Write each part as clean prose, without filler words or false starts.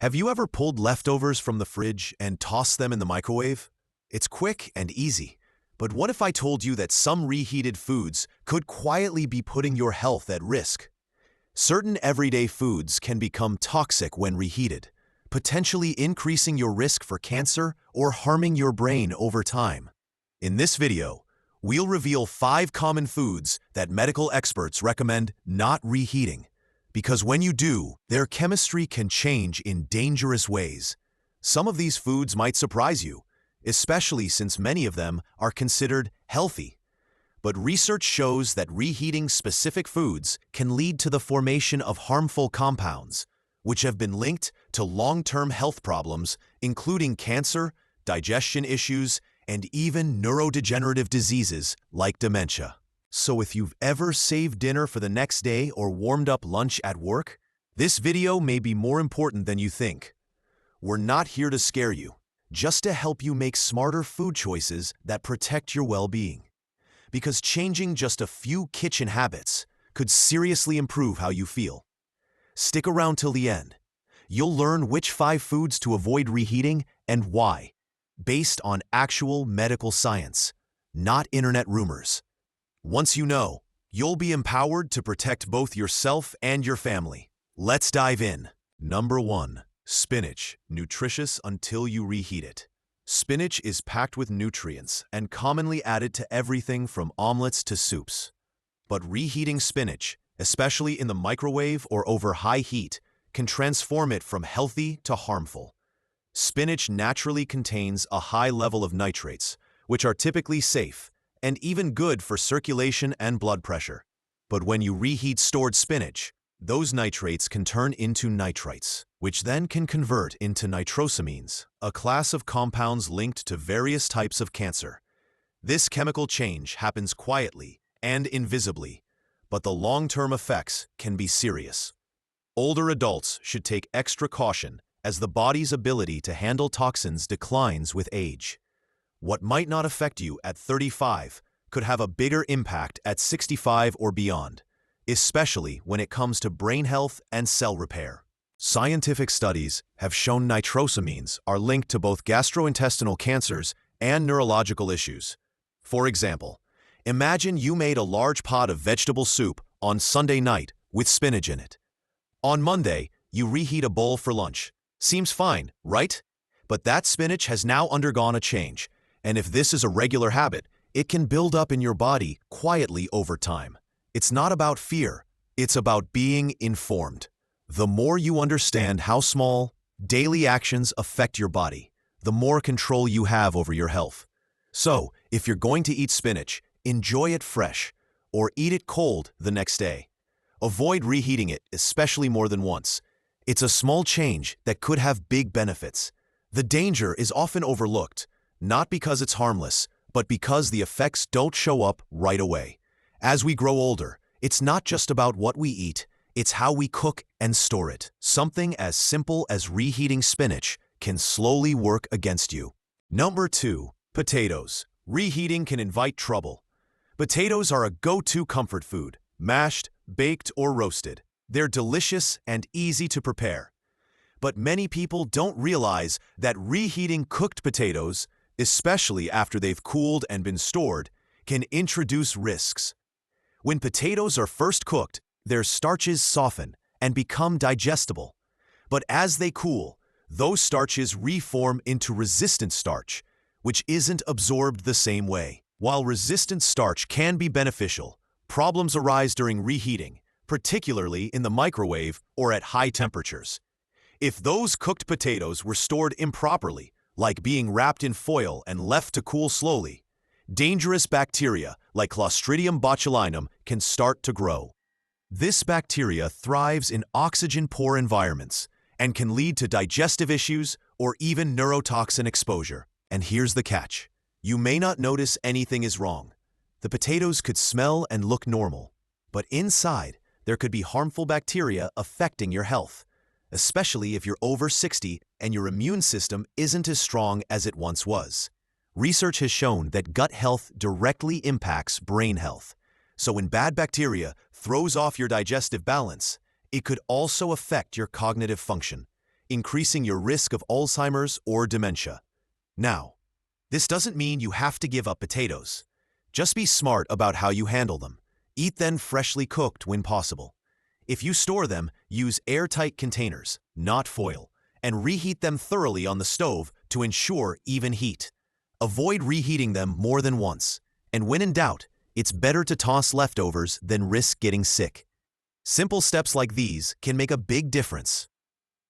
Have you ever pulled leftovers from the fridge and tossed them in the microwave? It's quick and easy. But what if I told you that some reheated foods could quietly be putting your health at risk? Certain everyday foods can become toxic when reheated, potentially increasing your risk for cancer or harming your brain over time. In this video, we'll reveal 5 common foods that medical experts recommend not reheating, because when you do, their chemistry can change in dangerous ways. Some of these foods might surprise you, especially since many of them are considered healthy. But research shows that reheating specific foods can lead to the formation of harmful compounds, which have been linked to long-term health problems, including cancer, digestion issues, and even neurodegenerative diseases like dementia. So if you've ever saved dinner for the next day or warmed up lunch at work, this video may be more important than you think. We're not here to scare you, just to help you make smarter food choices that protect your well-being. Because changing just a few kitchen habits could seriously improve how you feel. Stick around till the end. You'll learn which 5 foods to avoid reheating and why, based on actual medical science, not internet rumors. Once you know, you'll be empowered to protect both yourself and your family. Let's dive in. Number 1. Spinach, nutritious until you reheat it. Spinach is packed with nutrients and commonly added to everything from omelets to soups. But reheating spinach, especially in the microwave or over high heat, can transform it from healthy to harmful. Spinach naturally contains a high level of nitrates, which are typically safe and even good for circulation and blood pressure. But when you reheat stored spinach, those nitrates can turn into nitrites, which then can convert into nitrosamines, a class of compounds linked to various types of cancer. This chemical change happens quietly and invisibly, but the long-term effects can be serious. Older adults should take extra caution as the body's ability to handle toxins declines with age. What might not affect you at 35 could have a bigger impact at 65 or beyond, especially when it comes to brain health and cell repair. Scientific studies have shown nitrosamines are linked to both gastrointestinal cancers and neurological issues. For example, imagine you made a large pot of vegetable soup on Sunday night with spinach in it. On Monday, you reheat a bowl for lunch. Seems fine, right? But that spinach has now undergone a change, and if this is a regular habit, it can build up in your body quietly over time. It's not about fear, it's about being informed. The more you understand how small, daily actions affect your body, the more control you have over your health. So, if you're going to eat spinach, enjoy it fresh, or eat it cold the next day. Avoid reheating it, especially more than once. It's a small change that could have big benefits. The danger is often overlooked, not because it's harmless, but because the effects don't show up right away. As we grow older, it's not just about what we eat, it's how we cook and store it. Something as simple as reheating spinach can slowly work against you. Number 2. Potatoes. Reheating can invite trouble. Potatoes are a go-to comfort food, mashed, baked, or roasted. They're delicious and easy to prepare. But many people don't realize that reheating cooked potatoes, especially after they've cooled and been stored, can introduce risks. When potatoes are first cooked, their starches soften and become digestible. But as they cool, those starches reform into resistant starch, which isn't absorbed the same way. While resistant starch can be beneficial, problems arise during reheating, particularly in the microwave or at high temperatures. If those cooked potatoes were stored improperly, like being wrapped in foil and left to cool slowly, dangerous bacteria like Clostridium botulinum can start to grow. This bacteria thrives in oxygen-poor environments and can lead to digestive issues or even neurotoxin exposure. And here's the catch. You may not notice anything is wrong. The potatoes could smell and look normal, but inside, there could be harmful bacteria affecting your health, especially if you're over 60 and your immune system isn't as strong as it once was. Research has shown that gut health directly impacts brain health. So when bad bacteria throws off your digestive balance, it could also affect your cognitive function. increasing your risk of Alzheimer's or dementia. Now, this doesn't mean you have to give up potatoes. Just be smart about how you handle them. Eat them freshly cooked when possible. If you store them, use airtight containers, not foil, and reheat them thoroughly on the stove to ensure even heat. Avoid reheating them more than once, and when in doubt, it's better to toss leftovers than risk getting sick. Simple steps like these can make a big difference,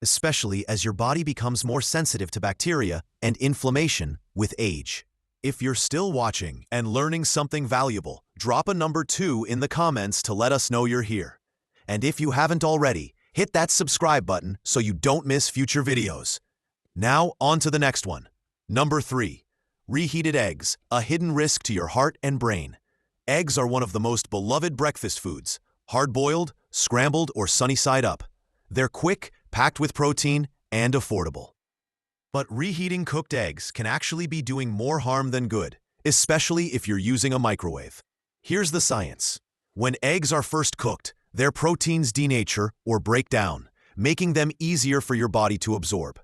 especially as your body becomes more sensitive to bacteria and inflammation with age. If you're still watching and learning something valuable, drop a number 2 in the comments to let us know you're here. And if you haven't already, hit that subscribe button so you don't miss future videos. Now, on to the next one. Number 3. Reheated eggs, a hidden risk to your heart and brain. Eggs are one of the most beloved breakfast foods, hard-boiled, scrambled, or sunny-side up. They're quick, packed with protein, and affordable. But reheating cooked eggs can actually be doing more harm than good, especially if you're using a microwave. Here's the science. When eggs are first cooked, their proteins denature or break down, making them easier for your body to absorb.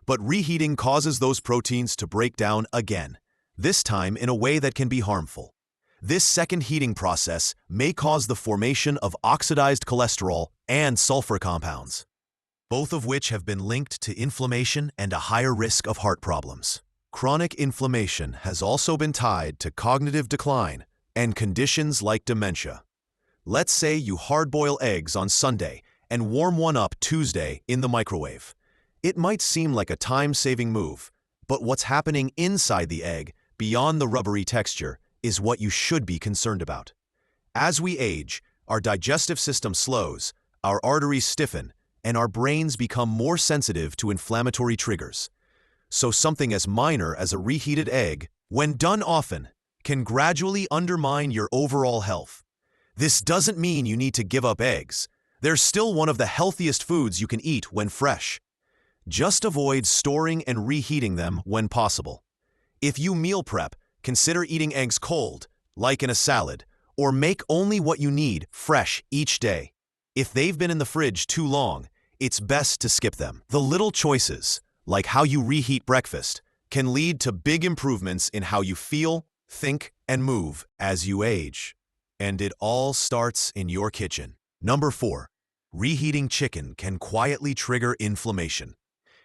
But reheating causes those proteins to break down again, this time in a way that can be harmful. This second heating process may cause the formation of oxidized cholesterol and sulfur compounds, both of which have been linked to inflammation and a higher risk of heart problems. Chronic inflammation has also been tied to cognitive decline and conditions like dementia. Let's say you hard-boil eggs on Sunday and warm one up Tuesday in the microwave. It might seem like a time-saving move, but what's happening inside the egg, beyond the rubbery texture, is what you should be concerned about. As we age, our digestive system slows, our arteries stiffen, and our brains become more sensitive to inflammatory triggers. So something as minor as a reheated egg, when done often, can gradually undermine your overall health. This doesn't mean you need to give up eggs. They're still one of the healthiest foods you can eat when fresh. Just avoid storing and reheating them when possible. If you meal prep, consider eating eggs cold, like in a salad, or make only what you need fresh each day. If they've been in the fridge too long, it's best to skip them. The little choices, like how you reheat breakfast, can lead to big improvements in how you feel, think, and move as you age. And it all starts in your kitchen. Number 4. Reheating chicken can quietly trigger inflammation.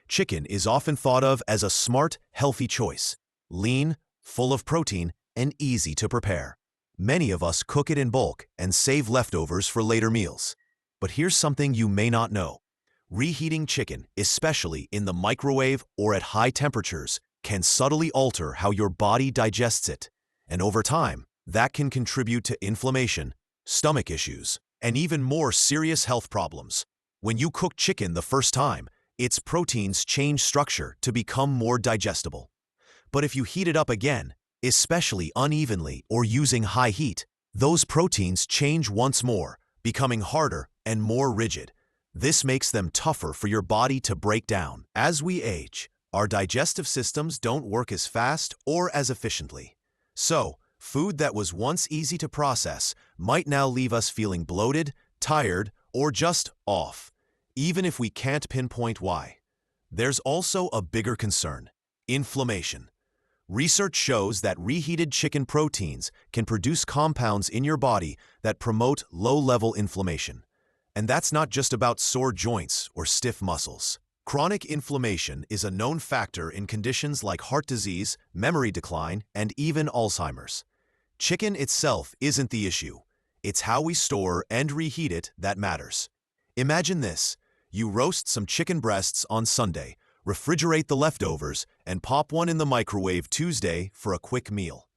Chicken is often thought of as a smart, healthy choice. Lean, full of protein, and easy to prepare. Many of us cook it in bulk and save leftovers for later meals. But here's something you may not know. Reheating chicken, especially in the microwave or at high temperatures, can subtly alter how your body digests it. And over time, that can contribute to inflammation, stomach issues, and even more serious health problems. When you cook chicken the first time, its proteins change structure to become more digestible. But if you heat it up again, especially unevenly or using high heat, those proteins change once more, becoming harder and more rigid. This makes them tougher for your body to break down. As we age, our digestive systems don't work as fast or as efficiently. So, food that was once easy to process might now leave us feeling bloated, tired, or just off, even if we can't pinpoint why. There's also a bigger concern: inflammation. Research shows that reheated chicken proteins can produce compounds in your body that promote low-level inflammation. And that's not just about sore joints or stiff muscles. Chronic inflammation is a known factor in conditions like heart disease, memory decline, and even Alzheimer's. Chicken itself isn't the issue. It's how we store and reheat it that matters. Imagine this. You roast some chicken breasts on Sunday, refrigerate the leftovers, and pop one in the microwave Tuesday for a quick meal.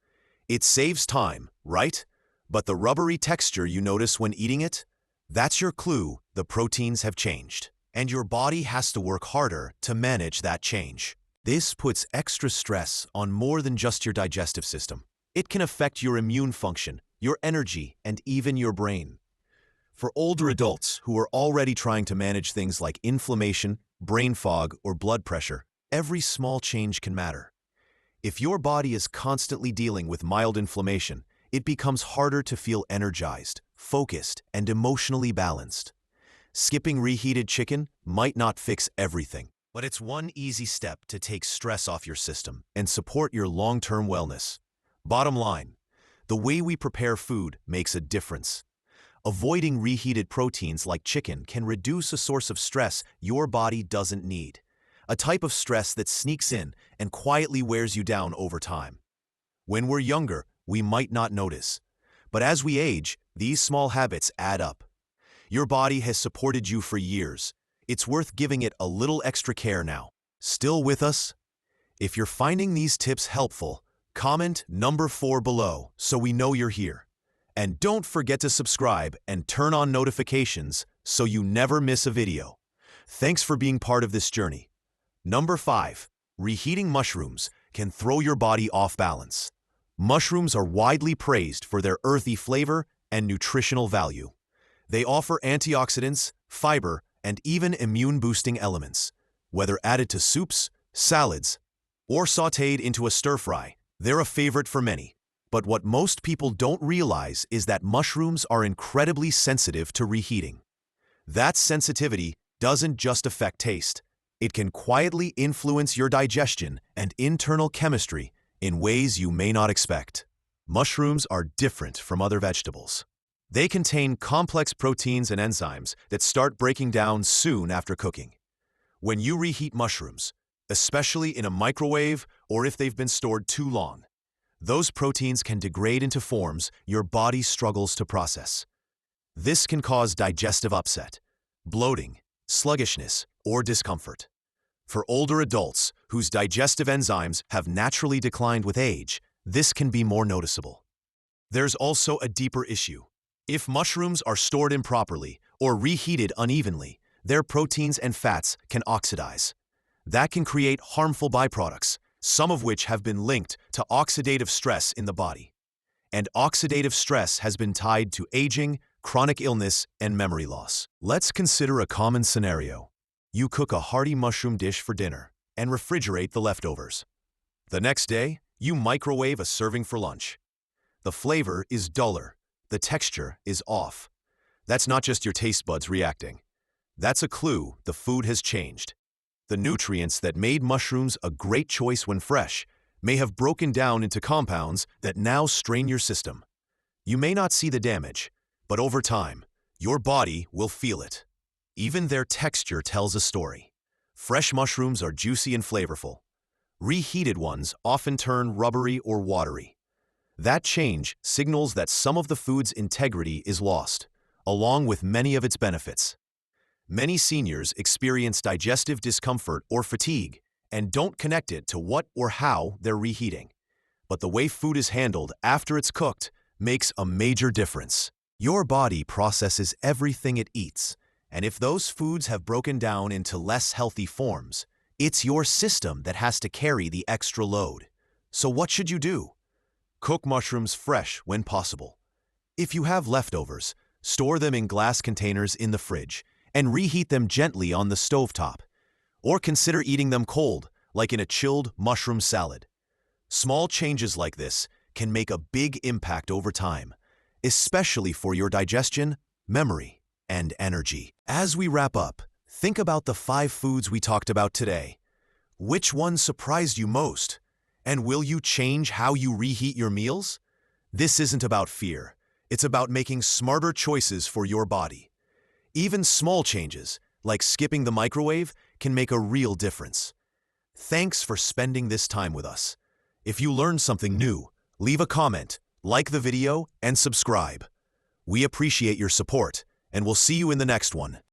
It saves time, right? But the rubbery texture you notice when eating it? That's your clue the proteins have changed. And your body has to work harder to manage that change. This puts extra stress on more than just your digestive system. It can affect your immune function, your energy, and even your brain. For older adults who are already trying to manage things like inflammation, brain fog, or blood pressure, every small change can matter. If your body is constantly dealing with mild inflammation, it becomes harder to feel energized, focused, and emotionally balanced. Skipping reheated chicken might not fix everything, But it's one easy step to take stress off your system and support your long-term wellness. Bottom line, the way we prepare food makes a difference. Avoiding reheated proteins like chicken can reduce a source of stress your body doesn't need, a type of stress that sneaks in and quietly wears you down over time. When we're younger, we might not notice, but as we age, these small habits add up. Your body has supported you for years. It's worth giving it a little extra care now. Still with us? If you're finding these tips helpful, comment number 4 below so we know you're here. And don't forget to subscribe and turn on notifications so you never miss a video. Thanks for being part of this journey. Number 5. Reheating mushrooms can throw your body off balance. Mushrooms are widely praised for their earthy flavor and nutritional value. They offer antioxidants, fiber, and even immune-boosting elements. Whether added to soups, salads, or sautéed into a stir-fry, they're a favorite for many. But what most people don't realize is that mushrooms are incredibly sensitive to reheating. That sensitivity doesn't just affect taste. It can quietly influence your digestion and internal chemistry in ways you may not expect. Mushrooms are different from other vegetables. They contain complex proteins and enzymes that start breaking down soon after cooking. When you reheat mushrooms, especially in a microwave or if they've been stored too long, those proteins can degrade into forms your body struggles to process. This can cause digestive upset, bloating, sluggishness, or discomfort. For older adults whose digestive enzymes have naturally declined with age, this can be more noticeable. There's also a deeper issue. If mushrooms are stored improperly or reheated unevenly, their proteins and fats can oxidize. That can create harmful byproducts, some of which have been linked to oxidative stress in the body. And oxidative stress has been tied to aging, chronic illness, and memory loss. Let's consider a common scenario. You cook a hearty mushroom dish for dinner and refrigerate the leftovers. The next day, you microwave a serving for lunch. The flavor is duller. The texture is off. That's not just your taste buds reacting. That's a clue the food has changed. The nutrients that made mushrooms a great choice when fresh may have broken down into compounds that now strain your system. You may not see the damage, but over time, your body will feel it. Even their texture tells a story. Fresh mushrooms are juicy and flavorful. Reheated ones often turn rubbery or watery. That change signals that some of the food's integrity is lost, along with many of its benefits. Many seniors experience digestive discomfort or fatigue and don't connect it to what or how they're reheating. But the way food is handled after it's cooked makes a major difference. Your body processes everything it eats, and if those foods have broken down into less healthy forms, it's your system that has to carry the extra load. So what should you do? Cook mushrooms fresh when possible. If you have leftovers, store them in glass containers in the fridge and reheat them gently on the stovetop. Or consider eating them cold, like in a chilled mushroom salad. Small changes like this can make a big impact over time, especially for your digestion, memory, and energy. As we wrap up, think about the 5 foods we talked about today. Which one surprised you most? And will you change how you reheat your meals? This isn't about fear. It's about making smarter choices for your body. Even small changes, like skipping the microwave, can make a real difference. Thanks for spending this time with us. If you learned something new, leave a comment, like the video, and subscribe. We appreciate your support, and we'll see you in the next one.